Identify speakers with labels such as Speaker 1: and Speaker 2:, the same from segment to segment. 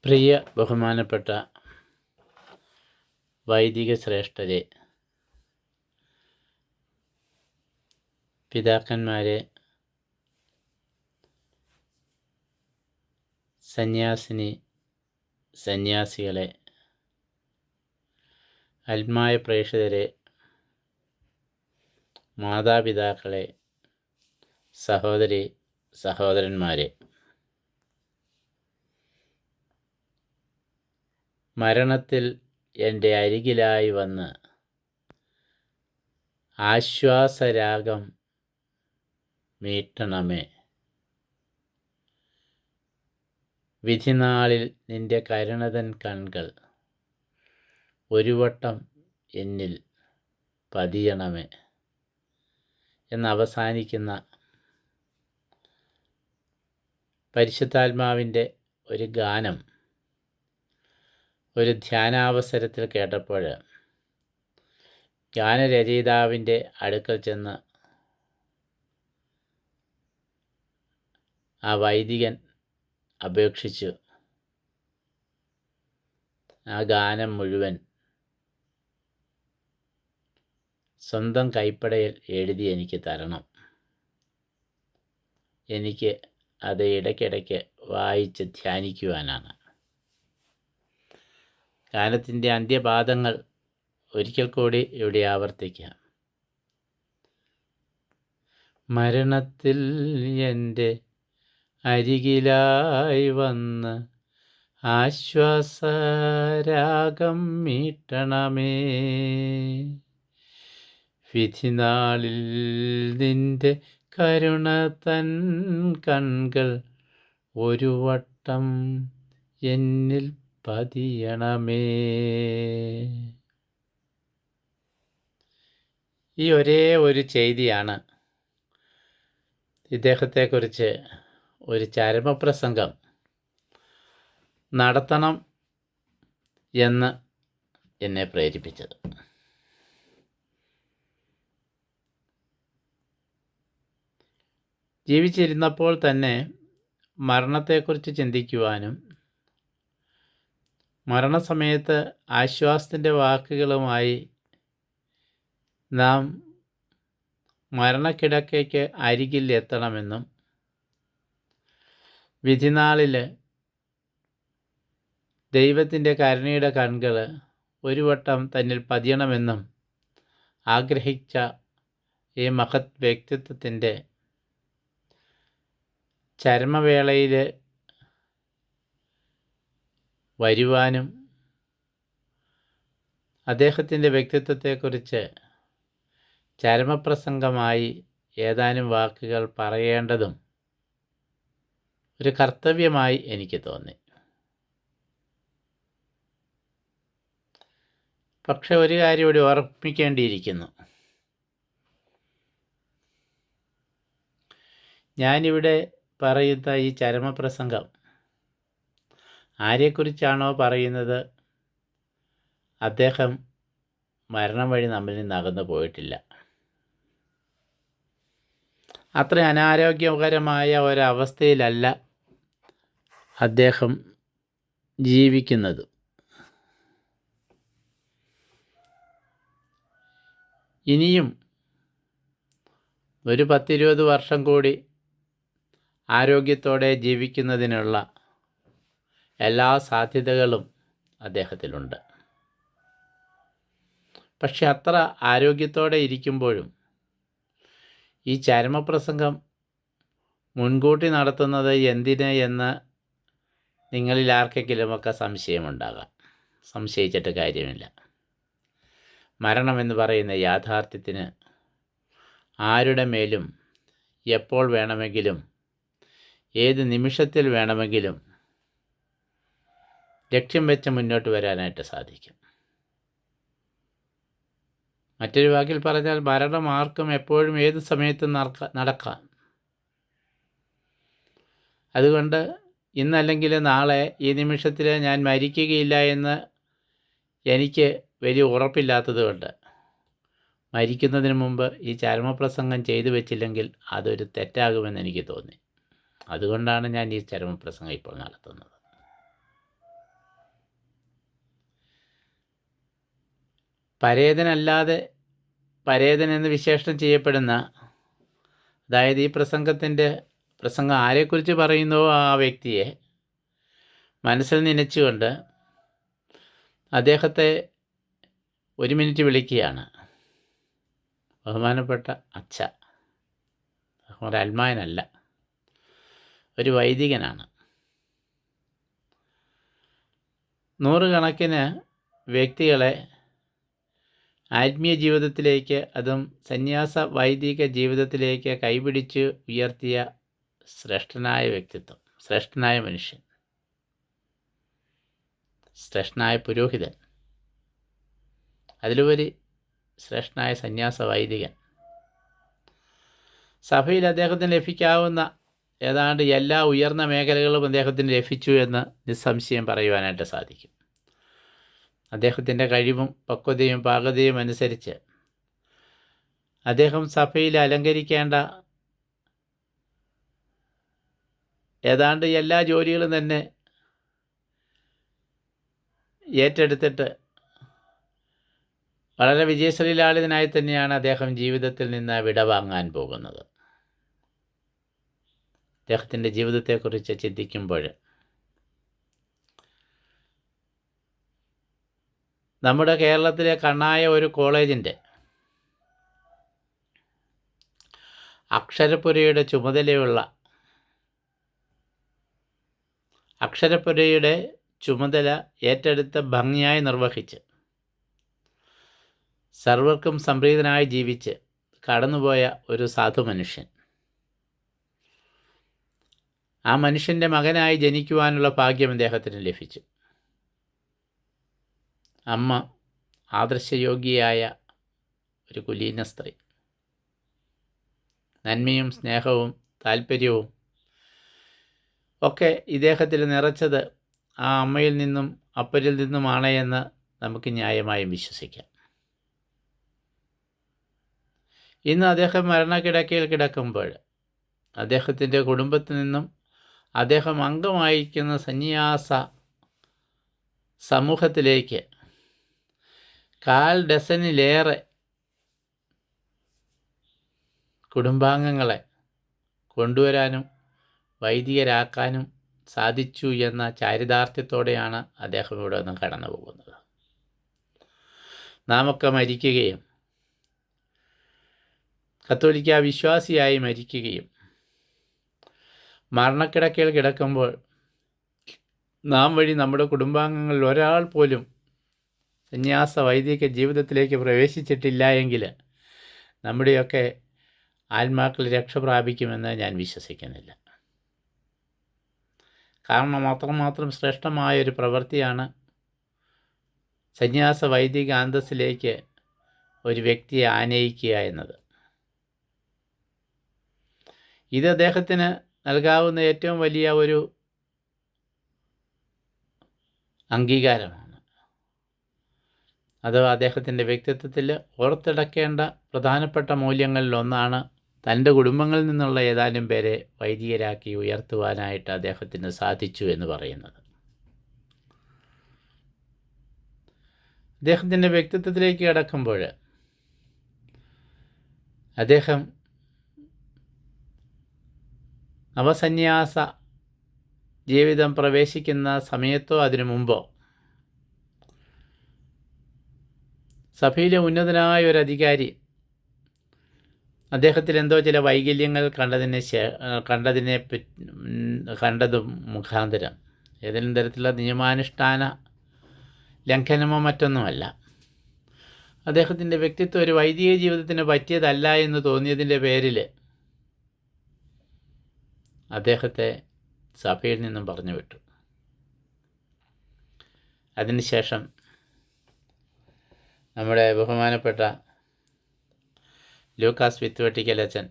Speaker 1: പ്രിയ ബഹുമാനപ്പെട്ട വൈദിക ശ്രേഷ്ഠരെ, പിതാക്കന്മാരെ, സന്യാസികളെ, ആത്മായ പ്രേക്ഷിതരെ, മാതാപിതാക്കളെ, സഹോദരന്മാരെ, മരണത്തിൽ എൻ്റെ അരികിലായി വന്ന് ആശ്വാസരാഗം മീട്ടണമേ. വിധിനാളിൽ നിന്റെ കരുണതൻ കൺകൾ ഒരു വട്ടം എന്നിൽ പതിയണമേ എന്നവസാനിക്കുന്ന പരിശുദ്ധാത്മാവിൻ്റെ ഒരു ഗാനം ഒരു ധ്യാനാവസരത്തിൽ കേട്ടപ്പോൾ ഗാനരചയിതാവിൻ്റെ അടുക്കൽ ചെന്ന് ആ വൈദികൻ അപേക്ഷിച്ചു, ആ ഗാനം മുഴുവൻ സ്വന്തം കൈപ്പടയിൽ എഴുതി എനിക്ക് തരണം. എനിക്ക് അത് ഇടയ്ക്കിടയ്ക്ക് വായിച്ച് ധ്യാനിക്കുവാനാണ്. ഗാനത്തിൻ്റെ അന്ത്യപാദങ്ങൾ ഒരിക്കൽ കൂടി ഇവിടെ ആവർത്തിക്കാം. മരണത്തിൽ എൻ്റെ അരികിലായി വന്ന് ആശ്വാസരാഗം മീട്ടണമേ. വിധിനാളിൽ നിന്റെ കരുണ തൻ കൺകൾ ഒരു വട്ടം എന്നിൽ പതിയണമേ. ഈ ഒരേ ഒരു ചെയ്തിയാണ് ഇദ്ദേഹത്തെക്കുറിച്ച് ഒരു ചരമപ്രസംഗം നടത്തണം എന്ന് എന്നെ പ്രേരിപ്പിച്ചത്. ജീവിച്ചിരുന്നപ്പോൾ തന്നെ മരണത്തെക്കുറിച്ച് ചിന്തിക്കുവാനും മരണസമയത്ത് ആശ്വാസത്തിൻ്റെ വാക്കുകളുമായി നാം മരണക്കിടക്കയ്ക്ക് അരികിൽ എത്തണമെന്നും വിധിനാളിൽ ദൈവത്തിൻ്റെ കരുണയുടെ കൺകൾ ഒരു വട്ടം തന്നിൽ പതിയണമെന്നും ആഗ്രഹിച്ച ഈ മഹത് വ്യക്തിത്വത്തിൻ്റെ ചരമവേളയിൽ വരുവാനും അദ്ദേഹത്തിൻ്റെ വ്യക്തിത്വത്തെക്കുറിച്ച് ചരമപ്രസംഗമായി ഏതാനും വാക്കുകൾ പറയേണ്ടതും ഒരു കർത്തവ്യമായി എനിക്ക് തോന്നി. പക്ഷെ ഒരു കാര്യം ഇവിടെ ഓർമ്മിക്കേണ്ടിയിരിക്കുന്നു. ഞാനിവിടെ പറയുന്ന ഈ ചരമപ്രസംഗം ആരെക്കുറിച്ചാണോ പറയുന്നത്, അദ്ദേഹം മരണം വഴി നമ്മിൽ നിന്ന് അകന്നു പോയിട്ടില്ല. അത്ര അനാരോഗ്യകരമായ ഒരവസ്ഥയിലല്ല അദ്ദേഹം ജീവിക്കുന്നത്. ഇനിയും ഒരു 10-20 വർഷം കൂടി ആരോഗ്യത്തോടെ ജീവിക്കുന്നതിനുള്ള എല്ലാ സാധ്യതകളും അദ്ദേഹത്തിലുണ്ട്. പക്ഷെ അത്ര ആരോഗ്യത്തോടെ ഇരിക്കുമ്പോഴും ഈ ചരമപ്രസംഗം മുൻകൂട്ടി നടത്തുന്നത് എന്തിന് എന്ന് നിങ്ങളിൽ ആർക്കെങ്കിലുമൊക്കെ സംശയമുണ്ടാകാം. സംശയിച്ചിട്ട് കാര്യമില്ല. മരണമെന്ന് പറയുന്ന യാഥാർത്ഥ്യത്തിന് ആരുടെ മേലും എപ്പോൾ വേണമെങ്കിലും ഏത് നിമിഷത്തിൽ വേണമെങ്കിലും ലക്ഷ്യം വെച്ച് മുന്നോട്ട് വരാനായിട്ട് സാധിക്കും. മറ്റൊരു വാക്കിൽ പറഞ്ഞാൽ മരണം ആർക്കും എപ്പോഴും ഏത് സമയത്തും നടക്കാം. അതുകൊണ്ട് ഇന്നല്ലെങ്കിൽ നാളെ ഈ നിമിഷത്തിൽ ഞാൻ മരിക്കുകയില്ല എന്ന് എനിക്ക് വലിയ ഉറപ്പില്ലാത്തത് കൊണ്ട് മരിക്കുന്നതിന് മുമ്പ് ഈ ചരമപ്രസംഗം ചെയ്തു വെച്ചില്ലെങ്കിൽ അതൊരു തെറ്റാകുമെന്ന് എനിക്ക് തോന്നി. അതുകൊണ്ടാണ് ഞാൻ ഈ ചരമപ്രസംഗം ഇപ്പോൾ നടത്തുന്നത്. പരേതനല്ലാതെ പരേതൻ എന്ന് വിശേഷണം ചെയ്യപ്പെടുന്ന, അതായത് ഈ പ്രസംഗം ആരെക്കുറിച്ച് പറയുന്നുവോ ആ വ്യക്തിയെ മനസ്സിൽ നനച്ചുകൊണ്ട് അദ്ദേഹത്തെ 1 മിനിറ്റ് വിളിക്കുകയാണ്. ബഹുമാനപ്പെട്ട അച്ഛ, ഒരു അൽമായനല്ല, ഒരു വൈദികനാണ്. നൂറുകണക്കിന് വ്യക്തികളെ ആത്മീയ ജീവിതത്തിലേക്ക്, അതും സന്യാസ വൈദിക ജീവിതത്തിലേക്ക് കൈപിടിച്ച് ഉയർത്തിയ ശ്രേഷ്ഠനായ വ്യക്തിത്വം, ശ്രേഷ്ഠനായ മനുഷ്യൻ, ശ്രേഷ്ഠനായ പുരോഹിതൻ, അതിലുപരി ശ്രേഷ്ഠനായ സന്യാസ വൈദികൻ. സഭയിൽ അദ്ദേഹത്തിന് ലഭിക്കാവുന്ന ഏതാണ്ട് എല്ലാ ഉയർന്ന മേഖലകളും അദ്ദേഹത്തിന് ലഭിച്ചു എന്ന് നിസ്സംശയം പറയുവാനായിട്ട് സാധിക്കും. അദ്ദേഹത്തിൻ്റെ കഴിവും പക്വതയും പാകതയും അനുസരിച്ച് അദ്ദേഹം സഭയിൽ അലങ്കരിക്കേണ്ട ഏതാണ്ട് എല്ലാ ജോലികളും തന്നെ ഏറ്റെടുത്തിട്ട് വളരെ വിജയശ്രീലാളിതനായി തന്നെയാണ് അദ്ദേഹം ജീവിതത്തിൽ നിന്ന് വിടവാങ്ങാൻ പോകുന്നത്. അദ്ദേഹത്തിൻ്റെ ജീവിതത്തെക്കുറിച്ച് ചിന്തിക്കുമ്പോൾ നമ്മുടെ കേരളത്തിലെ കണ്ണായ ഒരു കോളേജിൻ്റെ അക്ഷരപ്പുരയുടെ ചുമതല ഏറ്റെടുത്ത് ഭംഗിയായി നിർവഹിച്ച് സർവർക്കും സംപ്രീതനായി ജീവിച്ച് കടന്നുപോയ ഒരു സാധു മനുഷ്യൻ, ആ മനുഷ്യൻ്റെ മകനായി ജനിക്കുവാനുള്ള ഭാഗ്യം അദ്ദേഹത്തിന് ലഭിച്ചു. അമ്മ ആദർശയോഗ്യയായ ഒരു കുലീന സ്ത്രീ. നന്മയും സ്നേഹവും താല്പര്യവും ഒക്കെ ഇദ്ദേഹത്തിൽ നിറച്ചത് ആ അമ്മയിൽ നിന്നും അപ്പരിൽ നിന്നുമാണ് എന്ന് നമുക്ക് ന്യായമായും വിശ്വസിക്കാം. ഇന്ന് അദ്ദേഹം മരണക്കിടക്കയിൽ കിടക്കുമ്പോൾ അദ്ദേഹത്തിൻ്റെ കുടുംബത്തിൽ നിന്നും അദ്ദേഹം അംഗമായിരിക്കുന്ന സന്യാസ സമൂഹത്തിലേക്ക് 1/4 ഡസനിലേറെ കുടുംബാംഗങ്ങളെ കൊണ്ടുവരാനും വൈദികരാക്കാനും സാധിച്ചു എന്ന ചാരിതാർത്ഥ്യത്തോടെയാണ് അദ്ദേഹം ഇവിടെ നിന്ന് കടന്നു പോകുന്നത്. നാമൊക്കെ മരിക്കുകയും കത്തോലിക്ക വിശ്വാസിയായി മരിക്കുകയും മരണക്കിടക്കയിൽ കിടക്കുമ്പോൾ നാം വഴി നമ്മുടെ കുടുംബാംഗങ്ങളിൽ ഒരാൾ പോലും സന്യാസ വൈദിക ജീവിതത്തിലേക്ക് പ്രവേശിച്ചിട്ടില്ല എങ്കിൽ നമ്മുടെയൊക്കെ ആത്മാക്കൾ രക്ഷ പ്രാപിക്കുമെന്ന് ഞാൻ വിശ്വസിക്കുന്നില്ല. കാരണം അത്രമാത്രം ശ്രേഷ്ഠമായൊരു പ്രവൃത്തിയാണ് സന്യാസ വൈദിക അന്തസ്സിലേക്ക് ഒരു വ്യക്തിയെ ആനയിക്കുക എന്നത്. ഇത് അദ്ദേഹത്തിന് നൽകാവുന്ന ഏറ്റവും വലിയ ഒരു അംഗീകാരമാണ്. അഥവാ അദ്ദേഹത്തിൻ്റെ വ്യക്തിത്വത്തിൽ ഓർത്തെടുക്കേണ്ട പ്രധാനപ്പെട്ട മൂല്യങ്ങളിലൊന്നാണ് തൻ്റെ കുടുംബങ്ങളിൽ നിന്നുള്ള ഏതാനും പേരെ വൈദികരാക്കി ഉയർത്തുവാനായിട്ട് അദ്ദേഹത്തിന് സാധിച്ചു എന്ന് പറയുന്നത്. അദ്ദേഹത്തിൻ്റെ വ്യക്തിത്വത്തിലേക്ക് കടക്കുമ്പോൾ അദ്ദേഹം നവസന്യാസ ജീവിതം പ്രവേശിക്കുന്ന സമയത്തോ അതിനു മുമ്പോ സഭയിലെ ഉന്നതനായ ഒരു അധികാരി അദ്ദേഹത്തിൽ എന്തോ ചില വൈകല്യങ്ങൾ കണ്ടതും മുഖാന്തരം ഏതെങ്കിലും തരത്തിലുള്ള നിയമാനുഷ്ഠാന ലംഘനമോ മറ്റൊന്നുമല്ല, അദ്ദേഹത്തിൻ്റെ വ്യക്തിത്വം ഒരു വൈദിക ജീവിതത്തിന് പറ്റിയതല്ല എന്ന് തോന്നിയതിൻ്റെ പേരിൽ അദ്ദേഹത്തെ സഭയിൽ നിന്നും പറഞ്ഞു വിട്ടു. അതിനുശേഷം നമ്മുടെ ബഹുമാനപ്പെട്ട ലൂക്കാസ് വിത്തുവെട്ടിക്കൽ അച്ഛൻ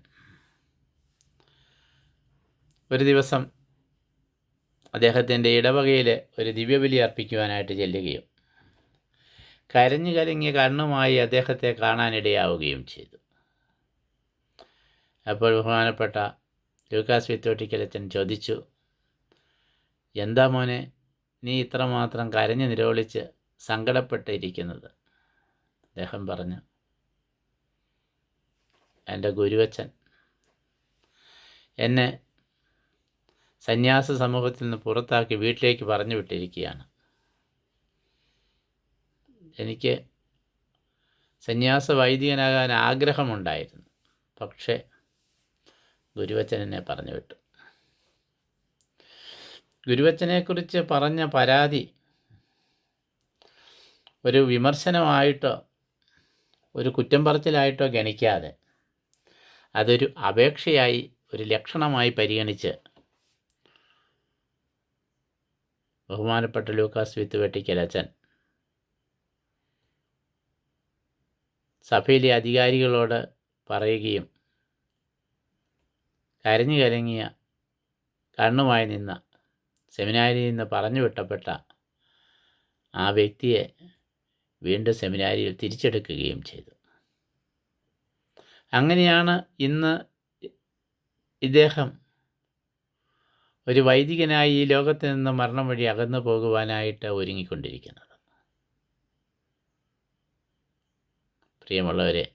Speaker 1: ഒരു ദിവസം അദ്ദേഹത്തിൻ്റെ ഇടവകയിൽ ഒരു ദിവ്യബലി അർപ്പിക്കുവാനായിട്ട് ചെല്ലുകയും കരഞ്ഞു കലങ്ങിയ കണ്ണുമായി അദ്ദേഹത്തെ കാണാനിടയാവുകയും ചെയ്തു. അപ്പോൾ ബഹുമാനപ്പെട്ട ലൂക്കാസ് വിത്തുവെട്ടിക്കൽ അച്ഛൻ ചോദിച്ചു, എന്താ മോനെ നീ ഇത്രമാത്രം കരഞ്ഞു നിലവിളിച്ച് സങ്കടപ്പെട്ടിരിക്കുന്നത്? അദ്ദേഹം പറഞ്ഞു, എൻ്റെ ഗുരുവച്ചൻ എന്നെ സന്യാസ സമൂഹത്തിൽ നിന്ന് പുറത്താക്കി വീട്ടിലേക്ക് പറഞ്ഞു വിട്ടിരിക്കുകയാണ്. എനിക്ക് സന്യാസ വൈദികനാകാൻ ആഗ്രഹമുണ്ടായിരുന്നു, പക്ഷേ ഗുരുവച്ചൻ എന്നെ പറഞ്ഞു വിട്ടു. ഗുരുവച്ചനെക്കുറിച്ച് പറഞ്ഞ പരാതി ഒരു വിമർശനമായിട്ടോ ഒരു കുറ്റം പറച്ചിലായിട്ടോ ഗണിക്കാതെ അതൊരു അപേക്ഷയായി, ഒരു ലക്ഷണമായി പരിഗണിച്ച് ബഹുമാനപ്പെട്ട ലൂക്കാസ് വിത്തുവെട്ടിക്കൽ അച്ഛൻ സഭയിലെ അധികാരികളോട് പറയുകയും കരഞ്ഞു കലങ്ങിയ കണ്ണുമായി നിന്ന സെമിനാരിയിൽ നിന്ന് പറഞ്ഞു വിട്ടപ്പെട്ട ആ വ്യക്തിയെ വീണ്ടും സെമിനാരിയിൽ തിരിച്ചെടുക്കുകയും ചെയ്തു. അങ്ങനെയാണ് ഇന്ന് ഇദ്ദേഹം ഒരു വൈദികനായി ഈ ലോകത്ത് നിന്ന് മരണം വഴി അകന്നു പോകുവാനായിട്ട് ഒരുങ്ങിക്കൊണ്ടിരിക്കുന്നത്. പ്രിയമുള്ളവരെ,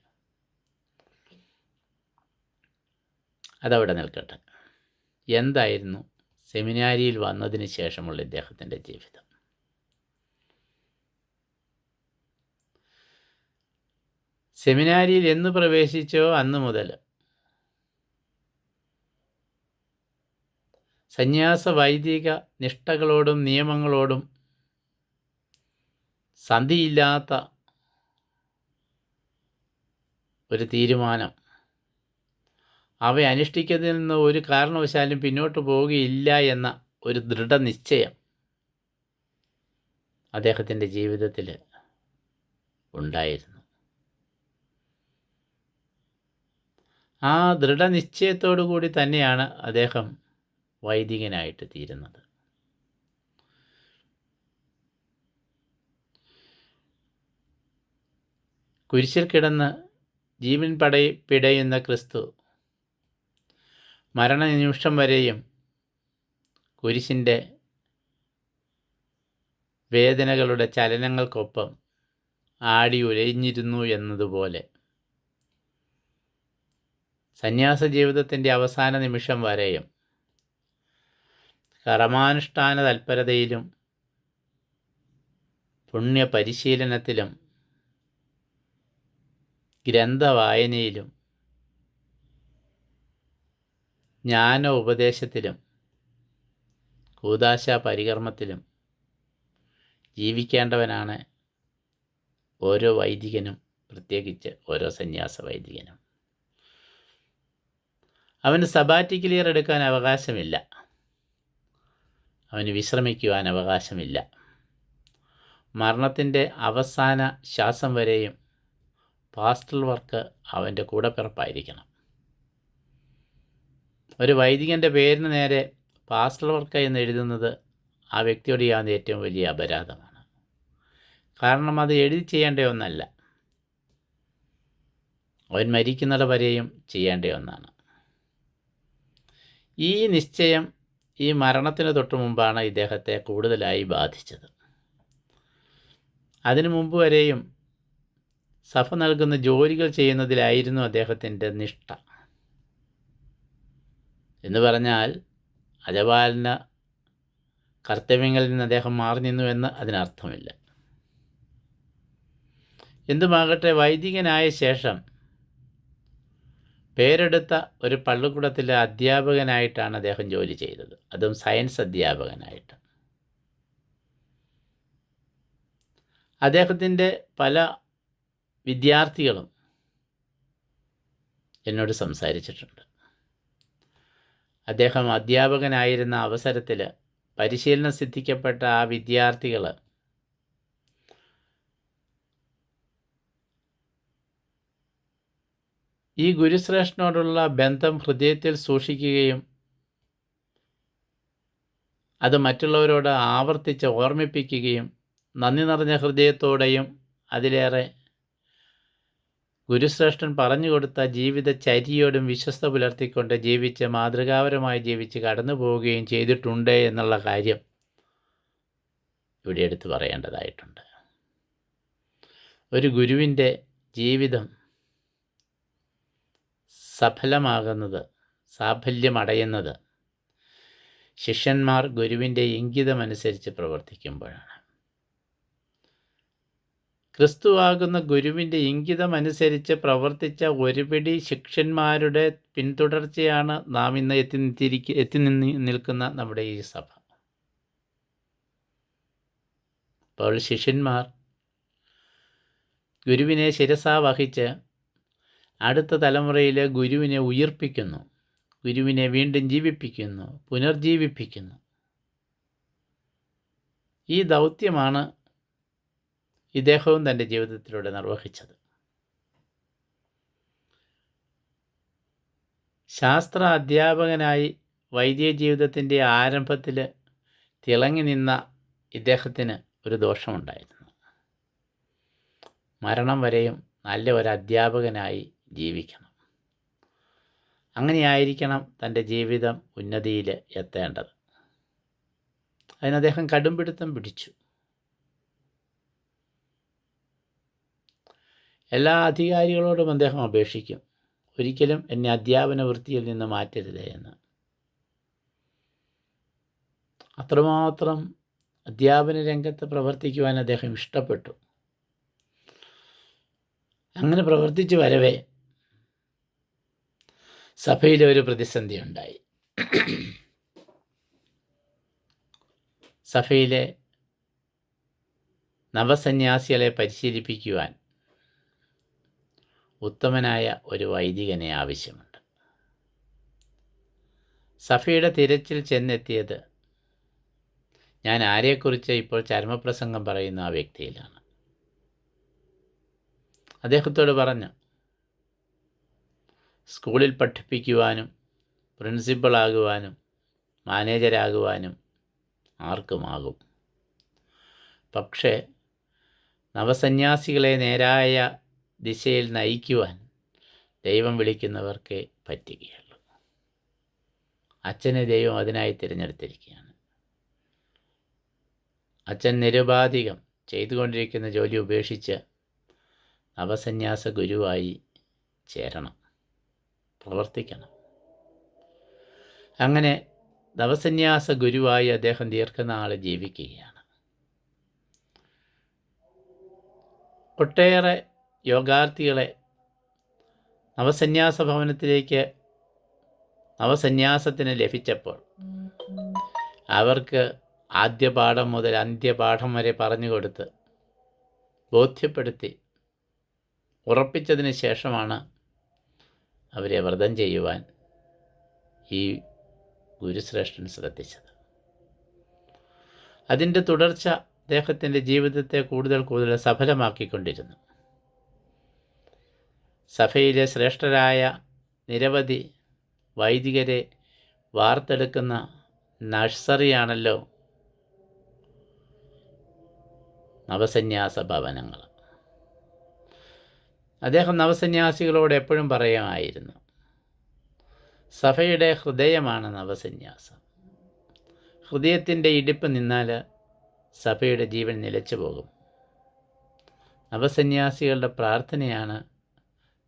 Speaker 1: അതവിടെ നിൽക്കട്ടെ. എന്തായിരുന്നു സെമിനാരിയിൽ വന്നതിന് ശേഷമുള്ള ഇദ്ദേഹത്തിൻ്റെ ജീവിതം? സെമിനാരിയിൽ എന്ന് പ്രവേശിച്ചോ അന്ന് മുതൽ സന്യാസ വൈദിക നിഷ്ഠകളോടും നിയമങ്ങളോടും സന്ധിയില്ലാത്ത ഒരു തീരുമാനം, അവ അനുഷ്ഠിക്കുന്നതിൽ നിന്ന് ഒരു കാരണവശാലും പിന്നോട്ട് പോവുകയില്ല എന്ന ഒരു ദൃഢനിശ്ചയം അദ്ദേഹത്തിൻ്റെ ജീവിതത്തിൽ ഉണ്ടായിരുന്നു. ആ ദൃഢനിശ്ചയത്തോടു കൂടി തന്നെയാണ് അദ്ദേഹം വൈദികനായിട്ട് തീരുന്നത്. കുരിശിൽ കിടന്ന് ജീവൻ പിടയുന്ന ക്രിസ്തു മരണനിമിഷം വരെയും കുരിശിൻ്റെ വേദനകളുടെ ചലനങ്ങൾക്കൊപ്പം ആടി ഉലഞ്ഞിരുന്നു എന്നതുപോലെ സന്യാസ ജീവിതത്തിൻ്റെ അവസാന നിമിഷം വരെയും കർമാനുഷ്ഠാന തൽപരതയിലും പുണ്യപരിശീലനത്തിലും ഗ്രന്ഥവായനയിലും ജ്ഞാന ഉപദേശത്തിലും കൂദാശ പരികർമ്മത്തിലും ജീവിക്കേണ്ടവനാണ് ഓരോ വൈദികനും, പ്രത്യേകിച്ച് ഓരോ സന്യാസ വൈദികനും. അവന് സബാറ്റിക്കൽ ഇയർ എടുക്കാൻ അവകാശമില്ല, അവന് വിശ്രമിക്കുവാൻ അവകാശമില്ല. മരണത്തിൻ്റെ അവസാന ശ്വാസം വരെയും പാസ്റ്റൽ വർക്ക് അവൻ്റെ കൂടപ്പിറപ്പായിരിക്കണം. ഒരു വൈദികൻ്റെ പേരിന് നേരെ പാസ്റ്റൽ വർക്ക് എന്ന് എഴുതുന്നത് ആ വ്യക്തിയോട് ചെയ്യാവുന്ന ഏറ്റവും വലിയ അപരാധമാണ്. കാരണം അത് എഴുതി ചെയ്യേണ്ട ഒന്നല്ല, അവൻ മരിക്കുന്നത് വരെയും ചെയ്യേണ്ട ഒന്നാണ്. ഈ നിശ്ചയം ഈ മരണത്തിന് തൊട്ട് മുമ്പാണ് ഇദ്ദേഹത്തെ കൂടുതലായി ബാധിച്ചത്. അതിനു മുമ്പ് വരെയും സഭ നൽകുന്ന ജോലികൾ ചെയ്യുന്നതിലായിരുന്നു അദ്ദേഹത്തിൻ്റെ നിഷ്ഠ. എന്ന് പറഞ്ഞാൽ അജപാലന കർത്തവ്യങ്ങളിൽ നിന്ന് അദ്ദേഹം മാറി നിന്നു എന്ന് അതിനർത്ഥമില്ല. എന്തുമാകട്ടെ, വൈദികനായ ശേഷം പേരെടുത്ത ഒരു പള്ളിക്കൂടത്തിലെ അധ്യാപകനായിട്ടാണ് അദ്ദേഹം ജോലി ചെയ്തത്, അതും സയൻസ് അധ്യാപകനായിട്ട്. അദ്ദേഹത്തിൻ്റെ പല വിദ്യാർത്ഥികളും എന്നോട് സംസാരിച്ചിട്ടുണ്ട്. അദ്ദേഹം അധ്യാപകനായിരുന്ന അവസരത്തിൽ പരിശീലനം സിദ്ധിക്കപ്പെട്ട ആ വിദ്യാർത്ഥികൾ ഈ ഗുരുശ്രേഷ്ഠനോടുള്ള ബന്ധം ഹൃദയത്തിൽ സൂക്ഷിക്കുകയും അത് മറ്റുള്ളവരോട് ആവർത്തിച്ച് ഓർമ്മിപ്പിക്കുകയും നന്ദി നിറഞ്ഞ ഹൃദയത്തോടെയും അതിലേറെ ഗുരുശ്രേഷ്ഠൻ പറഞ്ഞു കൊടുത്ത ജീവിതചര്യയോടും വിശ്വസ്ത പുലർത്തിക്കൊണ്ട് ജീവിച്ച് മാതൃകാപരമായി ജീവിച്ച് കടന്നു പോവുകയും ചെയ്തിട്ടുണ്ട് എന്നുള്ള കാര്യം ഇവിടെ എടുത്തു പറയേണ്ടതായിട്ടുണ്ട്. ഒരു ഗുരുവിൻ്റെ ജീവിതം സഫലമാകുന്നത്, സാഫല്യമടയുന്നത് ശിഷ്യന്മാർ ഗുരുവിൻ്റെ ഇംഗിതമനുസരിച്ച് പ്രവർത്തിക്കുമ്പോഴാണ്. ക്രിസ്തുവാകുന്ന ഗുരുവിൻ്റെ ഇംഗിതമനുസരിച്ച് പ്രവർത്തിച്ച ഒരുപിടി ശിഷ്യന്മാരുടെ പിന്തുടർച്ചയാണ് നാം ഇന്ന് എത്തി നിൽക്കുന്ന നമ്മുടെ ഈ സഭ. അപ്പോൾ ശിഷ്യന്മാർ ഗുരുവിനെ ശിരസാ വഹിച്ച് അടുത്ത തലമുറയിലെ ഗുരുവിനെ ഉയിർപ്പിക്കുന്നു, ഗുരുവിനെ വീണ്ടും ജീവിപ്പിക്കുന്നു, പുനർജീവിപ്പിക്കുന്നു. ഈ ദൗത്യമാണ് ഇദ്ദേഹവും തൻ്റെ ജീവിതത്തിലൂടെ നിർവഹിച്ചത്. ശാസ്ത്ര അധ്യാപകനായി വൈദിക ജീവിതത്തിൻ്റെ ആരംഭത്തിൽ തിളങ്ങി നിന്ന ഇദ്ദേഹത്തിന് ഒരു ദോഷമുണ്ടായിരുന്നു. മരണം വരെയും നല്ല ഒരു അധ്യാപകനായി ജീവിക്കണം. അങ്ങനെയായിരിക്കണം തൻ്റെ ജീവിതം ഉന്നതിയിൽ എത്തേണ്ടത്. അതിന് അദ്ദേഹം കടുംപിടുത്തം പിടിച്ചു. എല്ലാ അധികാരികളോടും അദ്ദേഹം അപേക്ഷിക്കും, ഒരിക്കലും എന്നെ അധ്യാപന വൃത്തിയിൽ നിന്ന് മാറ്റരുതേ എന്ന്. അത്രമാത്രം അധ്യാപന രംഗത്ത് പ്രവർത്തിക്കുവാൻ അദ്ദേഹം ഇഷ്ടപ്പെട്ടു. അങ്ങനെ പ്രവർത്തിച്ചു വരവേ സഭയിലെ ഒരു പ്രതിസന്ധി ഉണ്ടായി. സഭയിലെ നവസന്യാസികളെ പരിശീലിപ്പിക്കുവാൻ ഉത്തമനായ ഒരു വൈദികനെ ആവശ്യമുണ്ട്. സഭയുടെ തിരച്ചിൽ ചെന്നെത്തിയത് ഞാൻ ആരെക്കുറിച്ച് ഇപ്പോൾ ചരമപ്രസംഗം പറയുന്ന ആ വ്യക്തിയിലാണ്. അദ്ദേഹത്തോട് പറഞ്ഞു, സ്കൂളിൽ പഠിപ്പിക്കുവാനും പ്രിൻസിപ്പളാകുവാനും മാനേജരാകുവാനും ആർക്കുമാകും. പക്ഷേ നവസന്യാസികളെ നേരായ ദിശയിൽ നയിക്കുവാൻ ദൈവം വിളിക്കുന്നവർക്ക് പറ്റുകയുള്ളൂ. അച്ഛനെ ദൈവം അതിനായി തിരഞ്ഞെടുത്തിരിക്കുകയാണ്. അച്ഛൻ നിരുപാധികം ചെയ്തുകൊണ്ടിരിക്കുന്ന ജോലി ഉപേക്ഷിച്ച് നവസന്യാസ ഗുരുവായി ചേരണം, പ്രവർത്തിക്കണം. അങ്ങനെ നവസന്യാസ ഗുരുവായി അദ്ദേഹം ദീർഘനാൾ ജീവിക്കുകയാണ്. ഒട്ടേറെ യോഗാർത്ഥികളെ നവസന്യാസ ഭവനത്തിലേക്ക് നവസന്യാസത്തിന് ലഭിച്ചപ്പോൾ അവർക്ക് ആദ്യ പാഠം മുതൽ അന്ത്യപാഠം വരെ പറഞ്ഞു കൊടുത്ത് ബോധ്യപ്പെടുത്തി ഉറപ്പിച്ചതിന് ശേഷമാണ് അവരെ വ്രതം ചെയ്യുവാൻ ഈ ഗുരുശ്രേഷ്ഠൻ ശ്രദ്ധിച്ചത്. അതിൻ്റെ തുടർച്ച അദ്ദേഹത്തിൻ്റെ ജീവിതത്തെ കൂടുതൽ സഫലമാക്കിക്കൊണ്ടിരുന്നു. സഭയിലെ ശ്രേഷ്ഠരായ നിരവധി വൈദികരെ വാർത്തെടുക്കുന്ന നഴ്സറിയാണല്ലോ നവസന്യാസ ഭവനങ്ങൾ. അദ്ദേഹം നവസന്യാസികളോട് എപ്പോഴും പറയുമായിരുന്നു, സഭയുടെ ഹൃദയമാണ് നവസന്യാസം. ഹൃദയത്തിൻ്റെ ഇടിപ്പ് നിന്നാൽ സഭയുടെ ജീവൻ നിലച്ചു പോകും. നവസന്യാസികളുടെ പ്രാർത്ഥനയാണ്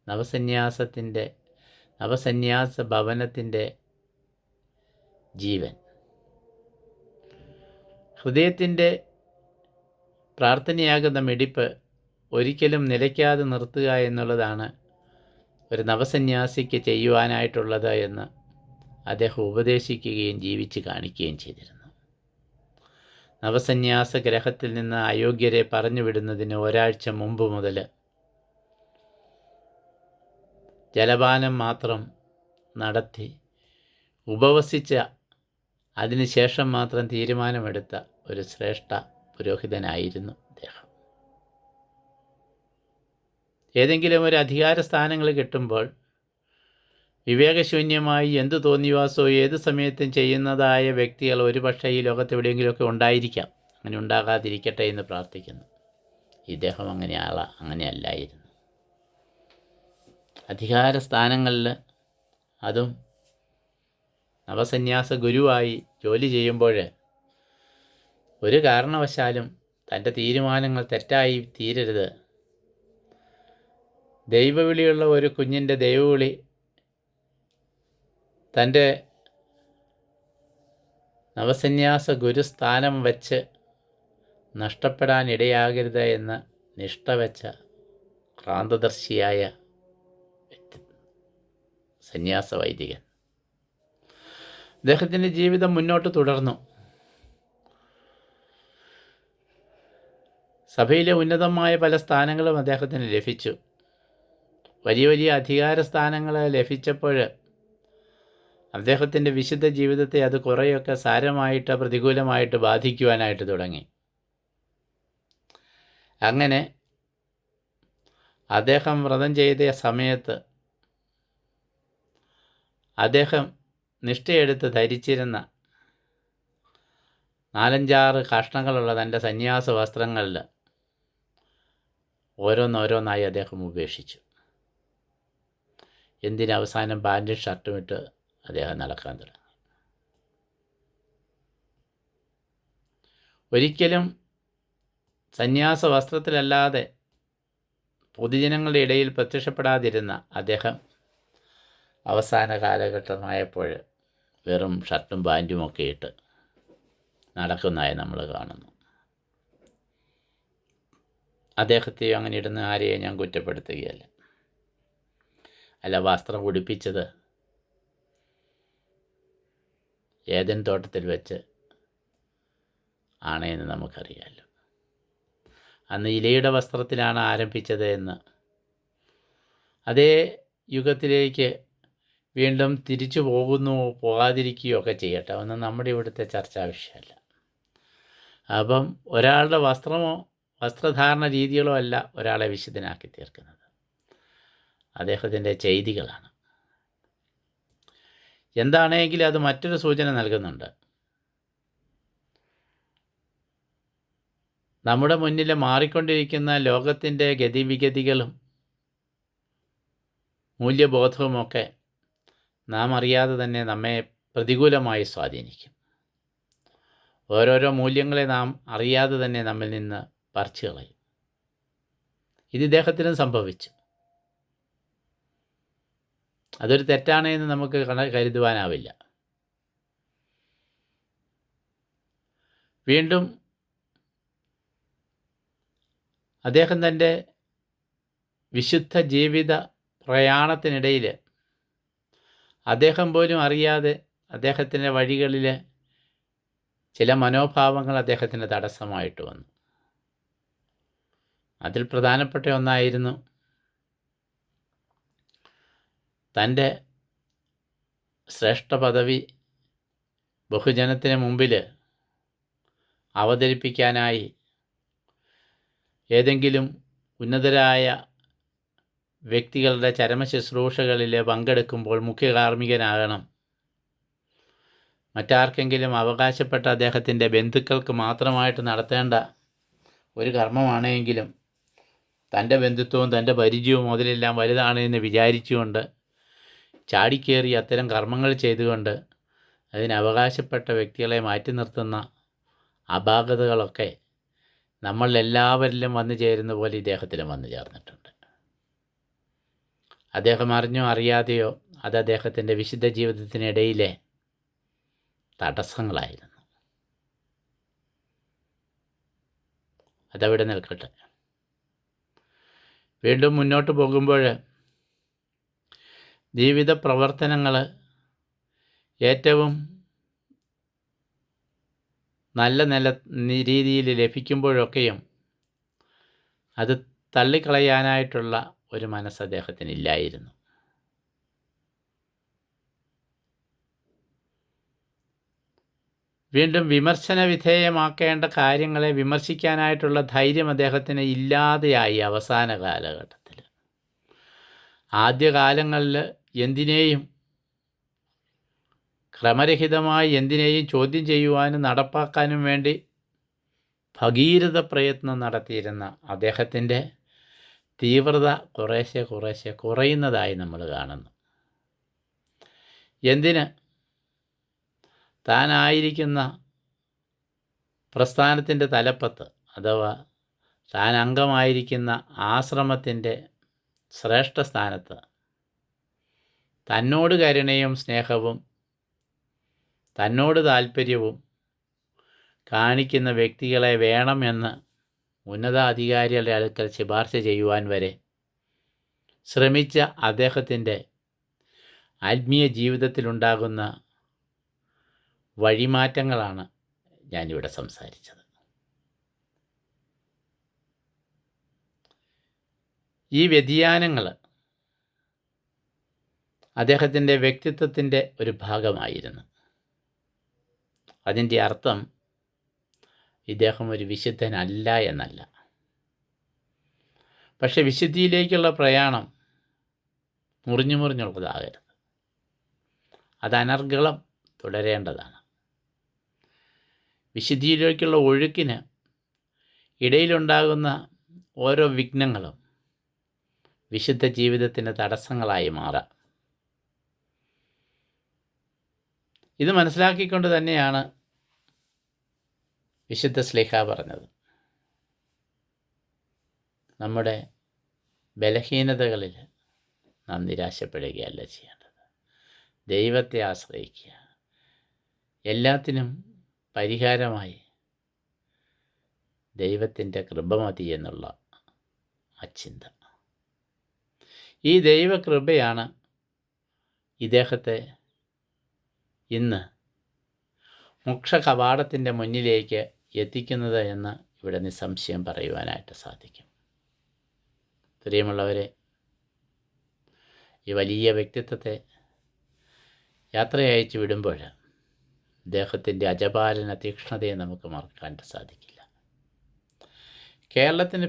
Speaker 1: നവസന്യാസ ഭവനത്തിൻ്റെ ജീവൻ. ഹൃദയത്തിൻ്റെ പ്രാർത്ഥനയാകുന്ന മിടിപ്പ് ഒരിക്കലും നിലയ്ക്കാതെ നിർത്തുക എന്നുള്ളതാണ് ഒരു നവസന്യാസിക്ക് ചെയ്യുവാനായിട്ടുള്ളത് എന്ന് അദ്ദേഹം ഉപദേശിക്കുകയും ജീവിച്ച് കാണിക്കുകയും ചെയ്തിരുന്നു. നവസന്യാസ ഗ്രഹത്തിൽ നിന്ന് അയോഗ്യരെ പറഞ്ഞു വിടുന്നതിന് ഒരാഴ്ച മുമ്പ് മുതൽ ജലപാനം മാത്രം നടത്തി ഉപവസിച്ച അതിനുശേഷം മാത്രം തീരുമാനമെടുത്ത ഒരു ശ്രേഷ്ഠ പുരോഹിതനായിരുന്നു അദ്ദേഹം. ഏതെങ്കിലും ഒരു അധികാര സ്ഥാനങ്ങൾ കിട്ടുമ്പോൾ വിവേകശൂന്യമായി എന്തു തോന്നിവാസോ ഏത് സമയത്തും ചെയ്യുന്നതായ വ്യക്തികൾ ഒരുപക്ഷെ ഈ ലോകത്ത് എവിടെയെങ്കിലുമൊക്കെ ഉണ്ടായിരിക്കാം. അങ്ങനെ ഉണ്ടാകാതിരിക്കട്ടെ എന്ന് പ്രാർത്ഥിക്കുന്നു. ഇദ്ദേഹം അങ്ങനെയല്ലായിരുന്നു. അധികാര സ്ഥാനങ്ങളിൽ, അതും നവസന്യാസ ഗുരുവായി ജോലി ചെയ്യുമ്പോൾ ഒരു കാരണവശാലും തൻ്റെ തീരുമാനങ്ങൾ തെറ്റായി തീരരുത് ദൈവവിളിയുള്ള ഒരു കുഞ്ഞിൻ്റെ ദൈവവിളി തൻ്റെ നവസന്യാസ ഗുരുസ്ഥാനം വച്ച് നഷ്ടപ്പെടാനിടയാകരുത് എന്ന് നിഷ്ഠ വെച്ച ക്രാന്തദർശിയായ സന്യാസ വൈദികൻ. അദ്ദേഹത്തിൻ്റെ ജീവിതം മുന്നോട്ട് തുടർന്നു. സഭയിലെ ഉന്നതമായ പല സ്ഥാനങ്ങളും അദ്ദേഹത്തിന് ലഭിച്ചു. വലിയ വലിയ അധികാര സ്ഥാനങ്ങൾ ലഭിച്ചപ്പോൾ അദ്ദേഹത്തിൻ്റെ വിശുദ്ധ ജീവിതത്തെ അത് കുറേയൊക്കെ സാരമായിട്ട് പ്രതികൂലമായിട്ട് ബാധിക്കുവാനായിട്ട് തുടങ്ങി. അങ്ങനെ അദ്ദേഹം വ്രതം ചെയ്ത സമയത്ത് അദ്ദേഹം നിഷ്ഠയെടുത്ത് ധരിച്ചിരുന്ന 4-5 കഷ്ണങ്ങളുള്ള തൻ്റെ സന്യാസ വസ്ത്രങ്ങളിൽ ഓരോന്നോരോന്നായി അദ്ദേഹം ഉപേക്ഷിച്ചു. എന്തിനവസാനം പാൻറ്റും ഷർട്ടും ഇട്ട് അദ്ദേഹം നടക്കാൻ തുടങ്ങി. ഒരിക്കലും സന്യാസ വസ്ത്രത്തിലല്ലാതെ പൊതുജനങ്ങളുടെ ഇടയിൽ പ്രത്യക്ഷപ്പെടാതിരുന്ന അദ്ദേഹം അവസാന കാലഘട്ടമായപ്പോൾ വെറും ഷർട്ടും പാൻറ്റുമൊക്കെ ഇട്ട് നടക്കുന്നതായി നമ്മൾ കാണുന്നു. അദ്ദേഹത്തെയും അങ്ങനെ ഇടുന്ന ആരെയും ഞാൻ കുറ്റപ്പെടുത്തുകയല്ല. അല്ല, വസ്ത്രം ഉടുപ്പിച്ചത് ഏദൻ തോട്ടത്തിൽ വെച്ച് ആണെന്ന് നമുക്കറിയാമല്ലോ. അന്ന് ഇലയുടെ വസ്ത്രത്തിലാണ് ആരംഭിച്ചത് എന്ന് അതേ യുഗത്തിലേക്ക് വീണ്ടും തിരിച്ചു പോകുന്നുവോ പോകാതിരിക്കുകയോ ഒക്കെ ചെയ്യട്ടെ, ഒന്നും നമ്മുടെ ഇവിടുത്തെ ചർച്ചാ വിഷയമല്ല. അപ്പം ഒരാളുടെ വസ്ത്രമോ വസ്ത്രധാരണ രീതികളോ അല്ല ഒരാളെ വിശുദ്ധനാക്കി തീർക്കുന്നത്, അദ്ദേഹത്തിൻ്റെ ചെയ്തികളാണ്. എന്താണെങ്കിലും അത് മറ്റൊരു സൂചന നൽകുന്നുണ്ട്. നമ്മുടെ മുന്നിൽ മാറിക്കൊണ്ടിരിക്കുന്ന ലോകത്തിൻ്റെ ഗതിവിഗതികളും മൂല്യബോധവുമൊക്കെ നാം അറിയാതെ തന്നെ നമ്മെ പ്രതികൂലമായി സ്വാധീനിക്കും. ഓരോരോ മൂല്യങ്ങളെ നാം അറിയാതെ തന്നെ നമ്മിൽ നിന്ന് പറിച്ചു കളയും. ഇത് ഇദ്ദേഹത്തിനും സംഭവിച്ചു. അതൊരു തെറ്റാണെന്ന് നമുക്ക് കരുതുവാനാവില്ല. വീണ്ടും അദ്ദേഹം തൻ്റെ വിശുദ്ധ ജീവിത പ്രയാണത്തിനിടയിൽ അദ്ദേഹം പോലും അറിയാതെ അദ്ദേഹത്തിൻ്റെ വഴികളിൽ ചില മനോഭാവങ്ങൾ അദ്ദേഹത്തിന് തടസ്സമായിട്ട് വന്നു. അതിൽ പ്രധാനപ്പെട്ട ഒന്നായിരുന്നു തൻ്റെ ശ്രേഷ്ഠ പദവി ബഹുജനത്തിന് മുമ്പിൽ അവതരിപ്പിക്കാനായി ഏതെങ്കിലും ഉന്നതരായ വ്യക്തികളുടെ ചരമശുശ്രൂഷകളിൽ പങ്കെടുക്കുമ്പോൾ മുഖ്യ കാർമ്മികനാകണം. മറ്റാർക്കെങ്കിലും അവകാശപ്പെട്ട അദ്ദേഹത്തിൻ്റെ ബന്ധുക്കൾക്ക് മാത്രമായിട്ട് നടത്തേണ്ട ഒരു കർമ്മമാണെങ്കിലും തൻ്റെ ബന്ധുത്വവും തൻ്റെ പരിചയവും മുതലെല്ലാം വലുതാണെന്ന് വിചാരിച്ചുകൊണ്ട് ചാടിക്കേറി അത്തരം കർമ്മങ്ങൾ ചെയ്തുകൊണ്ട് അതിനവകാശപ്പെട്ട വ്യക്തികളെ മാറ്റി നിർത്തുന്ന അപാകതകളൊക്കെ നമ്മളെല്ലാവരിലും വന്നു ചേരുന്ന പോലെ ഇദ്ദേഹത്തിലും വന്നു ചേർന്നിട്ടുണ്ട്. അദ്ദേഹം അറിഞ്ഞോ അറിയാതെയോ അത് അദ്ദേഹത്തിൻ്റെ വിശുദ്ധ ജീവിതത്തിനിടയിലെ തടസ്സങ്ങളായിരുന്നു. അതവിടെ നിൽക്കട്ടെ. വീണ്ടും മുന്നോട്ട് പോകുമ്പോൾ ജീവിത പ്രവർത്തനങ്ങൾ ഏറ്റവും നല്ല രീതിയിൽ ലഭിക്കുമ്പോഴൊക്കെയും അത് തള്ളിക്കളയാനായിട്ടുള്ള ഒരു മനസ്സ് അദ്ദേഹത്തിനില്ലായിരുന്നു. വീണ്ടും വിമർശന വിധേയമാക്കേണ്ട കാര്യങ്ങളെ വിമർശിക്കാനായിട്ടുള്ള ധൈര്യം അദ്ദേഹത്തിന് ഇല്ലാതെയായി അവസാന കാലഘട്ടത്തിൽ. ആദ്യകാലങ്ങളിൽ എന്തിനേയും ക്രമരഹിതമായി എന്തിനേയും ചോദ്യം ചെയ്യുവാനും നടപ്പാക്കാനും വേണ്ടി ഭഗീരഥ പ്രയത്നം നടത്തിയിരുന്ന അദ്ദേഹത്തിൻ്റെ തീവ്രത കുറേശ്ശെ കുറയുന്നതായി നമ്മൾ കാണുന്നു. എന്തിന് താനായിരിക്കുന്ന പ്രസ്ഥാനത്തിൻ്റെ തലപ്പത്ത് അഥവാ താൻ അംഗമായിരിക്കുന്ന ആശ്രമത്തിൻ്റെ ശ്രേഷ്ഠ സ്ഥാനത്ത് തന്നോട് കരുണയും സ്നേഹവും തന്നോട് താല്പര്യവും കാണിക്കുന്ന വ്യക്തികളെ വേണമെന്ന് ഉന്നതാധികാരികളുടെ അടുക്കൽ ശുപാർശ ചെയ്യുവാൻ വരെ ശ്രമിച്ച അദ്ദേഹത്തിൻ്റെ ആത്മീയ ജീവിതത്തിലുണ്ടാകുന്ന വഴിമാറ്റങ്ങളാണ് ഞാനിവിടെ സംസാരിച്ചത്. ഈ വ്യതിയാനങ്ങൾ അദ്ദേഹത്തിൻ്റെ വ്യക്തിത്വത്തിൻ്റെ ഒരു ഭാഗമായിരുന്നു. അതിൻ്റെ അർത്ഥം ഇദ്ദേഹം ഒരു വിശുദ്ധനല്ല എന്നല്ല. പക്ഷെ വിശുദ്ധിയിലേക്കുള്ള പ്രയാണം മുറിഞ്ഞുള്ളതാകരുത്. അത് അനർഗളം തുടരേണ്ടതാണ്. വിശുദ്ധിയിലേക്കുള്ള ഒഴുക്കിന് ഇടയിലുണ്ടാകുന്ന ഓരോ വിഘ്നങ്ങളും വിശുദ്ധ ജീവിതത്തിന് തടസ്സങ്ങളായി മാറാം. ഇത് മനസ്സിലാക്കിക്കൊണ്ട് തന്നെയാണ് വിശുദ്ധ ശ്ലീഹ പറഞ്ഞത്, നമ്മുടെ ബലഹീനതകളിൽ നാം നിരാശപ്പെടുകയല്ല ചെയ്യേണ്ടത്, ദൈവത്തെ ആശ്രയിക്കുക. എല്ലാത്തിനും പരിഹാരമായി ദൈവത്തിൻ്റെ കൃപ മതി എന്നുള്ള ആ ചിന്ത. ഈ ദൈവകൃപയാണ് ഇദ്ദേഹത്തെ ഇന്ന് മോക്ഷ കവാടത്തിൻ്റെ മുന്നിലേക്ക് എത്തിക്കുന്നത് എന്ന് ഇവിടെ നിസ്സംശയം പറയുവാനായിട്ട് സാധിക്കും. പ്രിയമുള്ളവരെ, ഈ വലിയ വ്യക്തിത്വത്തെ യാത്രയയച്ചു വിടുമ്പോൾ അദ്ദേഹത്തിൻ്റെ അജപാലന തീക്ഷ്ണതയെ നമുക്ക് മറക്കാൻ സാധിക്കില്ല. കേരളത്തിന്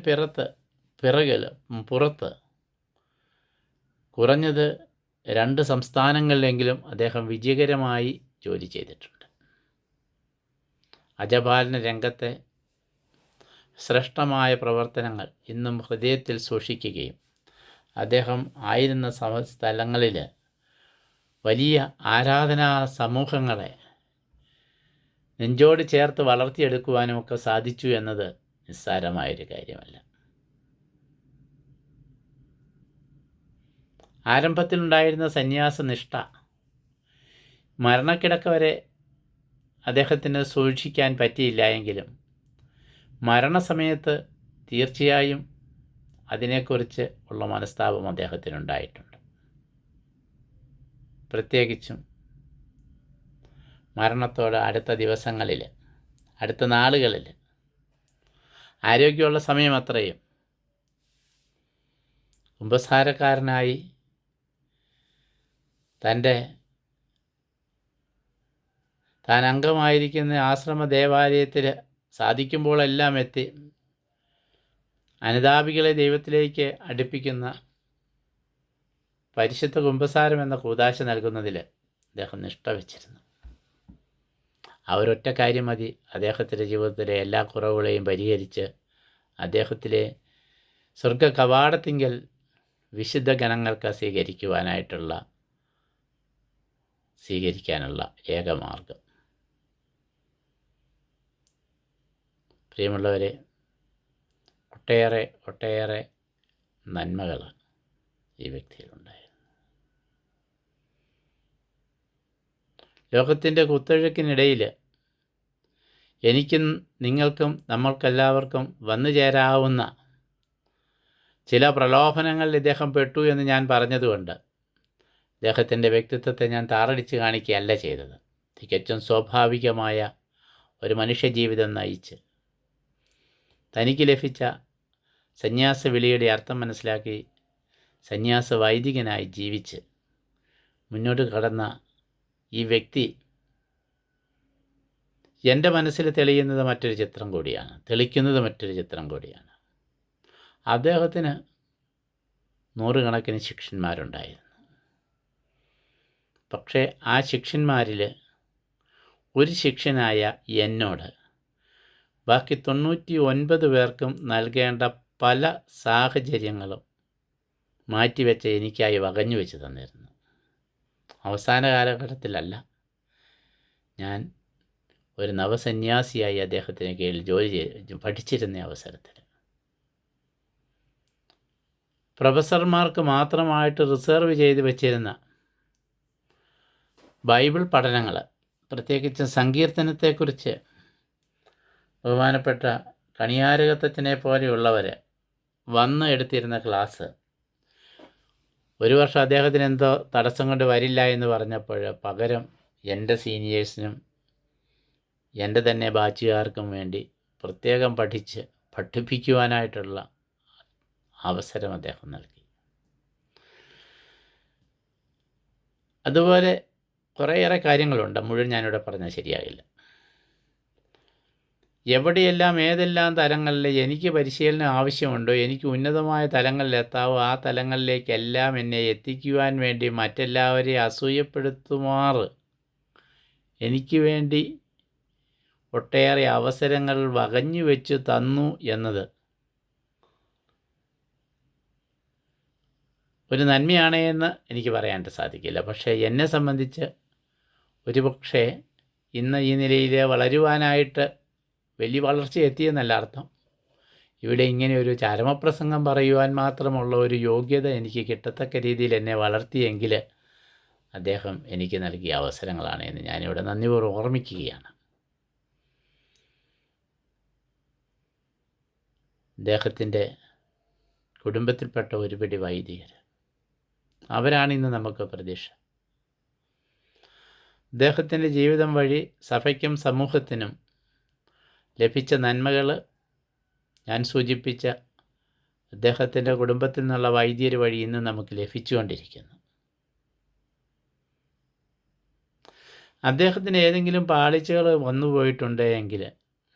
Speaker 1: പുറത്ത് കുറഞ്ഞത് 2 സംസ്ഥാനങ്ങളിലെങ്കിലും അദ്ദേഹം വിജയകരമായി ജോലി ചെയ്തിട്ടുണ്ട്. അജപാലന രംഗത്തെ ശ്രേഷ്ഠമായ പ്രവർത്തനങ്ങൾ ഇന്നും ഹൃദയത്തിൽ സൂക്ഷിക്കുകയും അദ്ദേഹം ആയിരുന്ന സ്ഥലങ്ങളിൽ വലിയ ആരാധനാ സമൂഹങ്ങളെ നെഞ്ചോട് ചേർത്ത് വളർത്തിയെടുക്കുവാനുമൊക്കെ സാധിച്ചു എന്നത് നിസ്സാരമായൊരു കാര്യമല്ല. ആരംഭത്തിലുണ്ടായിരുന്ന സന്യാസ നിഷ്ഠ മരണക്കിടക്ക വരെ അദ്ദേഹത്തിന് സൂക്ഷിക്കാൻ പറ്റിയില്ല എങ്കിലും മരണസമയത്ത് തീർച്ചയായും അതിനെക്കുറിച്ച് ഉള്ള മനസ്താപം അദ്ദേഹത്തിനുണ്ടായിട്ടുണ്ട്. പ്രത്യേകിച്ചും മരണത്തോട് അടുത്ത ദിവസങ്ങളിൽ, അടുത്ത നാളുകളിൽ, ആരോഗ്യമുള്ള സമയം അത്രയും കുമ്പസാരക്കാരനായി താൻ അംഗമായിരിക്കുന്ന ആശ്രമ ദേവാലയത്തിൽ സാധിക്കുമ്പോഴെല്ലാം എത്തി അനുതാപികളെ ദൈവത്തിലേക്ക് അടുപ്പിക്കുന്ന പരിശുദ്ധ കുമ്പസാരം എന്ന കൂദാശ നൽകുന്നതിൽ അദ്ദേഹം നിഷ്ഠ വച്ചിരുന്നു. ആ ഒരൊറ്റ കാര്യം മതി അദ്ദേഹത്തിൻ്റെ ജീവിതത്തിലെ എല്ലാ കുറവുകളെയും പരിഹരിച്ച് അദ്ദേഹത്തിലെ സ്വർഗ കവാടത്തിങ്കൽ വിശുദ്ധ ഗണങ്ങൾക്ക് സ്വീകരിക്കാനുള്ള ഏകമാർഗം. പ്രിയമുള്ളവരെ, ഒട്ടേറെ നന്മകൾ ഈ വ്യക്തിയിലുണ്ടായിരുന്നു. ലോകത്തിൻ്റെ കുത്തൊഴുക്കിനിടയിൽ എനിക്കും നിങ്ങൾക്കും നമ്മൾക്കെല്ലാവർക്കും വന്നു ചേരാവുന്ന ചില പ്രലോഭനങ്ങളിൽ ഇദ്ദേഹം പെട്ടു എന്ന് ഞാൻ പറഞ്ഞതുകൊണ്ട് അദ്ദേഹത്തിൻ്റെ വ്യക്തിത്വത്തെ ഞാൻ താറടിച്ച് കാണിക്കുകയല്ല ചെയ്തത്. തികച്ചും സ്വാഭാവികമായ ഒരു മനുഷ്യജീവിതം നയിച്ച് തനിക്ക് ലഭിച്ച സന്യാസ വിളിയുടെ അർത്ഥം മനസ്സിലാക്കി സന്യാസ വൈദികനായി ജീവിച്ച് മുന്നോട്ട് കടന്ന ഈ വ്യക്തി എൻ്റെ മനസ്സിൽ തെളിക്കുന്നത് മറ്റൊരു ചിത്രം കൂടിയാണ്. അദ്ദേഹത്തിന് 100 കണക്കിന് ശിഷ്യന്മാരുണ്ടായിരുന്നു. പക്ഷേ ആ ശിഷ്യന്മാരിൽ ഒരു ശിഷ്യനായ എന്നോട് ബാക്കി 99 പേർക്കും നൽകേണ്ട പല സാഹചര്യങ്ങളും മാറ്റിവെച്ച് എനിക്കായി വകഞ്ഞു വെച്ച് തന്നിരുന്നു. അവസാന കാലഘട്ടത്തിലല്ല, ഞാൻ ഒരു നവസന്യാസിയായി അദ്ദേഹത്തിന് കീഴിൽ പഠിച്ചിരുന്ന അവസരത്തിൽ പ്രൊഫസർമാർക്ക് മാത്രമായിട്ട് റിസർവ് ചെയ്ത് വച്ചിരുന്ന ബൈബിൾ പഠനങ്ങൾ, പ്രത്യേകിച്ച് സങ്കീർത്തനത്തെക്കുറിച്ച് ബഹുമാനപ്പെട്ട കണിയാരകത്തച്ഛനെ പോലെയുള്ളവർ വന്ന് എടുത്തിരുന്ന ക്ലാസ് ഒരു വർഷം അദ്ദേഹത്തിന് എന്തോ തടസ്സം കൊണ്ട് വരില്ല എന്ന് പറഞ്ഞപ്പോൾ പകരം എൻ്റെ സീനിയേഴ്സിനും എൻ്റെ തന്നെ ബാച്ചുകാർക്കും വേണ്ടി പ്രത്യേകം പഠിപ്പിക്കുവാനായിട്ടുള്ള അവസരം അദ്ദേഹം നൽകി. അതുപോലെ കുറേയേറെ കാര്യങ്ങളുണ്ട്, മുഴുവൻ ഞാനിവിടെ പറഞ്ഞാൽ ശരിയാകില്ല. എവിടെയെല്ലാം ഏതെല്ലാം തലങ്ങളിൽ എനിക്ക് പരിശീലനം ആവശ്യമുണ്ടോ, എനിക്ക് ഉന്നതമായ തലങ്ങളിലെത്താവോ, ആ തലങ്ങളിലേക്കെല്ലാം എന്നെ എത്തിക്കുവാൻ വേണ്ടി മറ്റെല്ലാവരെയും അസൂയപ്പെടുത്തുമാറ് എനിക്ക് വേണ്ടി ഒട്ടേറെ അവസരങ്ങൾ വകഞ്ഞു വെച്ച് തന്നു എന്നത് ഒരു നന്മയാണ് എന്ന് എനിക്ക് പറയാനായിട്ട് സാധിക്കില്ല. പക്ഷേ എന്നെ സംബന്ധിച്ച് ഒരുപക്ഷെ ഇന്ന് ഈ നിലയിൽ വളരുവാനായിട്ട് വലിയ വളർച്ച എത്തിയെന്നല്ല അർത്ഥം. ഇവിടെ ഇങ്ങനെ ഒരു ചരമപ്രസംഗം പറയുവാൻ മാത്രമുള്ള ഒരു യോഗ്യത എനിക്ക് കിട്ടത്തക്ക രീതിയിൽ എന്നെ വളർത്തിയെങ്കിൽ അദ്ദേഹം എനിക്ക് നൽകിയ അവസരങ്ങളാണ് എന്ന് ഞാനിവിടെ നന്ദിപൂർവ്വം ഓർമ്മിക്കുകയാണ്. അദ്ദേഹത്തിൻ്റെ കുടുംബത്തിൽപ്പെട്ട ഒരുപിടി വൈദികർ, അവരാണ് ഇന്ന് നമുക്ക് പ്രതീക്ഷ. അദ്ദേഹത്തിൻ്റെ ജീവിതം വഴി സഭയ്ക്കും സമൂഹത്തിനും ലഭിച്ച നന്മകൾ ഞാൻ സൂചിപ്പിച്ച അദ്ദേഹത്തിൻ്റെ കുടുംബത്തിൽ നിന്നുള്ള വൈദ്യർ വഴി ഇന്ന് നമുക്ക് ലഭിച്ചുകൊണ്ടിരിക്കുന്നു. അദ്ദേഹത്തിന് ഏതെങ്കിലും പാളിച്ചകൾ വന്നു പോയിട്ടുണ്ടെങ്കിൽ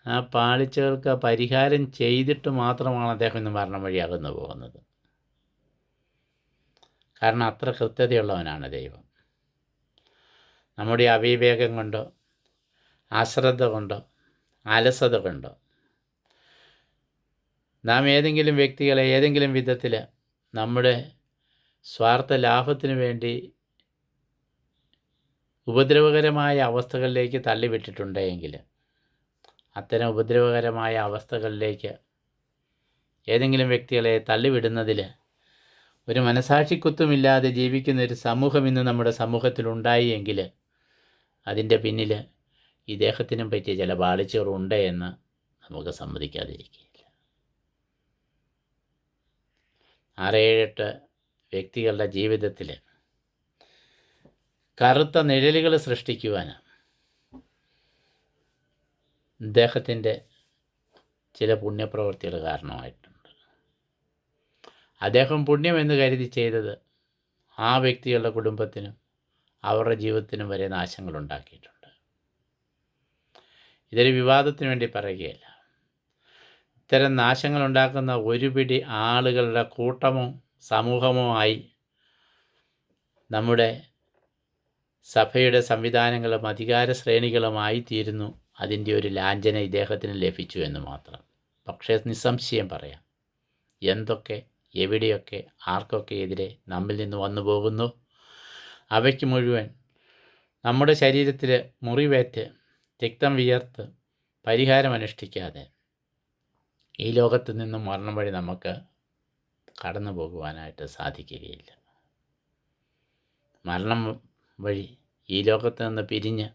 Speaker 1: ആ പാളിച്ചകൾക്ക് പരിഹാരം ചെയ്തിട്ട് മാത്രമാണ് അദ്ദേഹം ഇന്ന് മരണം വഴി അകന്നു പോകുന്നത്. കാരണം അത്ര കൃത്യതയുള്ളവനാണ് ദൈവം. നമ്മുടെ അവിവേകം കൊണ്ടോ അശ്രദ്ധ കൊണ്ടോ അലസത കൊണ്ടോ നാം ഏതെങ്കിലും വ്യക്തികളെ ഏതെങ്കിലും വിധത്തിൽ നമ്മുടെ സ്വാർത്ഥ ലാഭത്തിന് വേണ്ടി ഉപദ്രവകരമായ അവസ്ഥകളിലേക്ക് തള്ളിവിട്ടിട്ടുണ്ടെങ്കിൽ, അത്തരം ഉപദ്രവകരമായ അവസ്ഥകളിലേക്ക് ഏതെങ്കിലും വ്യക്തികളെ തള്ളിവിടുന്നതിൽ ഒരു മനസാക്ഷിക്കുത്തുമില്ലാതെ ജീവിക്കുന്ന ഒരു സമൂഹം ഇന്ന് നമ്മുടെ സമൂഹത്തിലുണ്ടായി എങ്കിൽ അതിൻ്റെ പിന്നിൽ ഈ ദേഹത്തിനും പറ്റിയ ചില പാളിച്ചകളുണ്ട് എന്ന് നമുക്ക് സമ്മതിക്കാതിരിക്കുകയില്ല. 6-7 വ്യക്തികളുടെ ജീവിതത്തിൽ കറുത്ത നിഴലുകൾ സൃഷ്ടിക്കുവാൻ അദ്ദേഹത്തിൻ്റെ ചില പുണ്യപ്രവൃത്തികൾ കാരണമായിട്ടുണ്ട്. അദ്ദേഹം പുണ്യമെന്ന് കരുതി ചെയ്തത് ആ വ്യക്തികളുടെ കുടുംബത്തിനും അവരുടെ ജീവിതത്തിനും വരെ നാശങ്ങളുണ്ടാക്കിയിട്ടുണ്ട്. ഇതൊരു വിവാദത്തിന് വേണ്ടി പറയുകയല്ല. ഇത്തരം നാശങ്ങളുണ്ടാക്കുന്ന ഒരു പിടി ആളുകളുടെ കൂട്ടമോ സമൂഹമോ ആയി നമ്മുടെ സഭയുടെ സംവിധാനങ്ങളും അധികാര ശ്രേണികളുമായി തീരുന്നു. അതിൻ്റെ ഒരു ലാഞ്ചന ഇദ്ദേഹത്തിന് ലഭിച്ചു എന്ന് മാത്രം. പക്ഷേ നിസ്സംശയം പറയാം, എന്തൊക്കെ എവിടെയൊക്കെ ആർക്കൊക്കെ എതിരെ നമ്മിൽ നിന്ന് വന്നു പോകുന്നു, അവയ്ക്ക് മുഴുവൻ നമ്മുടെ ശരീരത്തിൽ മുറിവേറ്റ് രക്തം വിയർത്ത് പരിഹാരമനുഷ്ഠിക്കാതെ ഈ ലോകത്ത് നിന്നും മരണം വഴി നമുക്ക് കടന്നു പോകുവാനായിട്ട് സാധിക്കുകയില്ല. മരണം വഴി ഈ ലോകത്ത് നിന്ന് പിരിഞ്ഞ്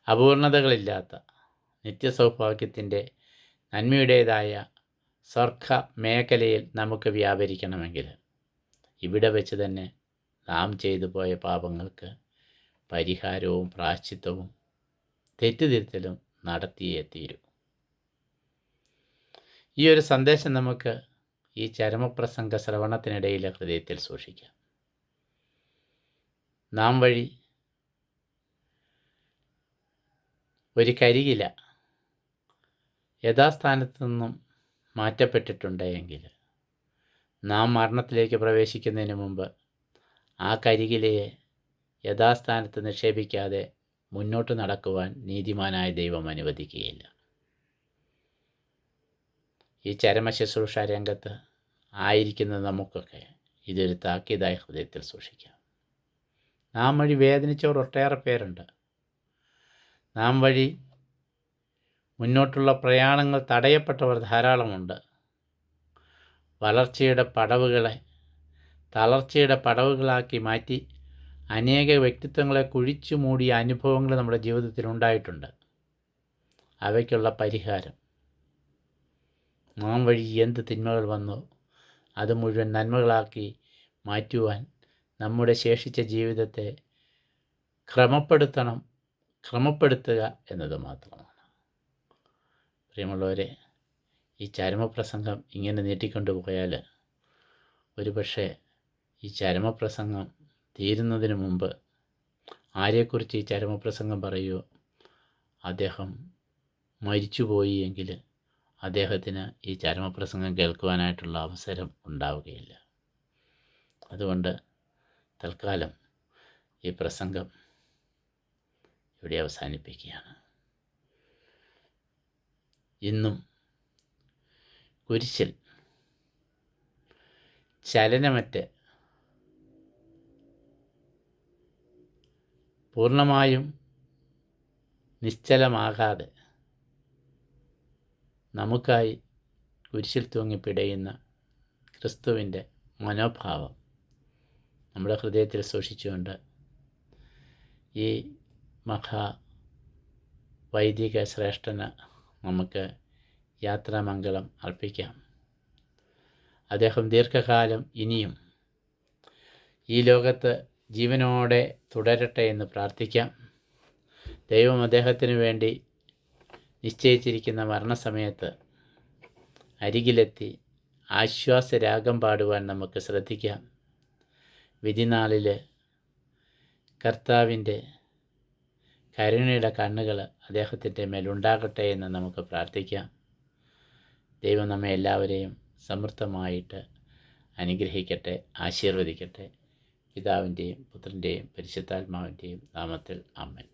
Speaker 1: അപൂർണതകളില്ലാത്ത നിത്യസൗഭാഗ്യത്തിൻ്റെ നന്മയുടേതായ സ്വർഗ മേഖലയിൽ നമുക്ക് വ്യാപരിക്കണമെങ്കിൽ ഇവിടെ വെച്ച് തന്നെ നാം ചെയ്തു പോയ പാപങ്ങൾക്ക് പരിഹാരവും പ്രായശ്ചിത്തവും തെറ്റുതിരുത്തലും നടത്തിയേ തീരൂ. ഈ ഒരു സന്ദേശം നമുക്ക് ഈ ചരമപ്രസംഗ ശ്രവണത്തിനിടയിലെ ഹൃദയത്തിൽ സൂക്ഷിക്കാം. നാം വഴി ഒരു കരികില യഥാസ്ഥാനത്ത് നിന്നും മാറ്റപ്പെട്ടിട്ടുണ്ടെങ്കിൽ നാം മരണത്തിലേക്ക് പ്രവേശിക്കുന്നതിന് മുമ്പ് ആ കരികിലയെ യഥാസ്ഥാനത്ത് നിക്ഷേപിക്കാതെ മുന്നോട്ട് നടക്കുവാൻ നീതിമാനായ ദൈവം അനുവദിക്കുകയില്ല. ഈ ചരമ ശുശ്രൂഷ രംഗത്ത് ആയിരിക്കുന്ന നമുക്കൊക്കെ ഇതൊരു താക്കീതായ ഹൃദയത്തിൽ സൂക്ഷിക്കാം. നാം വഴി വേദനിച്ചവർ ഒട്ടേറെ പേരുണ്ട്. നാം വഴി മുന്നോട്ടുള്ള പ്രയാണങ്ങൾ തടയപ്പെട്ടവർ ധാരാളമുണ്ട്. വളർച്ചയുടെ പടവുകളെ തളർച്ചയുടെ പടവുകളാക്കി മാറ്റി അനേക വ്യക്തിത്വങ്ങളെ കുഴിച്ചു മൂടിയ അനുഭവങ്ങൾ നമ്മുടെ ജീവിതത്തിൽ ഉണ്ടായിട്ടുണ്ട്. അവയ്ക്കുള്ള പരിഹാരം, നാം വഴി എന്ത് തിന്മകൾ വന്നോ അത് മുഴുവൻ നന്മകളാക്കി മാറ്റുവാൻ നമ്മുടെ ശേഷിച്ച ജീവിതത്തെ ക്രമപ്പെടുത്തുക എന്നത് മാത്രമാണ്. പ്രിയമുള്ളവരെ, ഈ ചരമപ്രസംഗം ഇങ്ങനെ നീട്ടിക്കൊണ്ടുപോയാൽ ഒരുപക്ഷെ ഈ ചരമപ്രസംഗം തീരുന്നതിന് മുമ്പ് ആരെക്കുറിച്ച് ഈ ചരമപ്രസംഗം പറയുമോ അദ്ദേഹം മരിച്ചുപോയി എങ്കിൽ അദ്ദേഹത്തിന് ഈ ചരമപ്രസംഗം കേൾക്കുവാനായിട്ടുള്ള അവസരം ഉണ്ടാവുകയില്ല. അതുകൊണ്ട് തൽക്കാലം ഈ പ്രസംഗം ഇവിടെ അവസാനിപ്പിക്കുകയാണ്. ഇന്നും കുരിശിൽ ചലനമറ്റ് പൂർണ്ണമായും നിശ്ചലമാകാതെ നമുക്കായി കുരിശിൽ തൂങ്ങി പിടയുന്ന ക്രിസ്തുവിൻ്റെ മനോഭാവം നമ്മുടെ ഹൃദയത്തിൽ സൂക്ഷിച്ചുകൊണ്ട് ഈ വൈദിക ശ്രേഷ്ഠന് നമുക്ക് യാത്രാമംഗളം അർപ്പിക്കാം. അദ്ദേഹം ദീർഘകാലം ഇനിയും ഈ ലോകത്ത് ജീവനോടെ തുടരട്ടെ എന്ന് പ്രാർത്ഥിക്കാം. ദൈവം അദ്ദേഹത്തിന് വേണ്ടി നിശ്ചയിച്ചിരിക്കുന്ന മരണസമയത്ത് അരികിലെത്തി ആശ്വാസരാഗം പാടുവാൻ നമുക്ക് ശ്രദ്ധിക്കാം. വിധിനാളിൽ കർത്താവിൻ്റെ കരുണയുടെ കണ്ണുകൾ അദ്ദേഹത്തിൻ്റെ മേലുണ്ടാകട്ടെ എന്ന് നമുക്ക് പ്രാർത്ഥിക്കാം. ദൈവം നമ്മെ എല്ലാവരെയും സമൃദ്ധമായിട്ട് അനുഗ്രഹിക്കട്ടെ, ആശീർവദിക്കട്ടെ. പിതാവിൻ്റെയും പുത്രൻ്റെയും പരിശുദ്ധാത്മാവിൻ്റെയും നാമത്തിൽ ആമേൻ.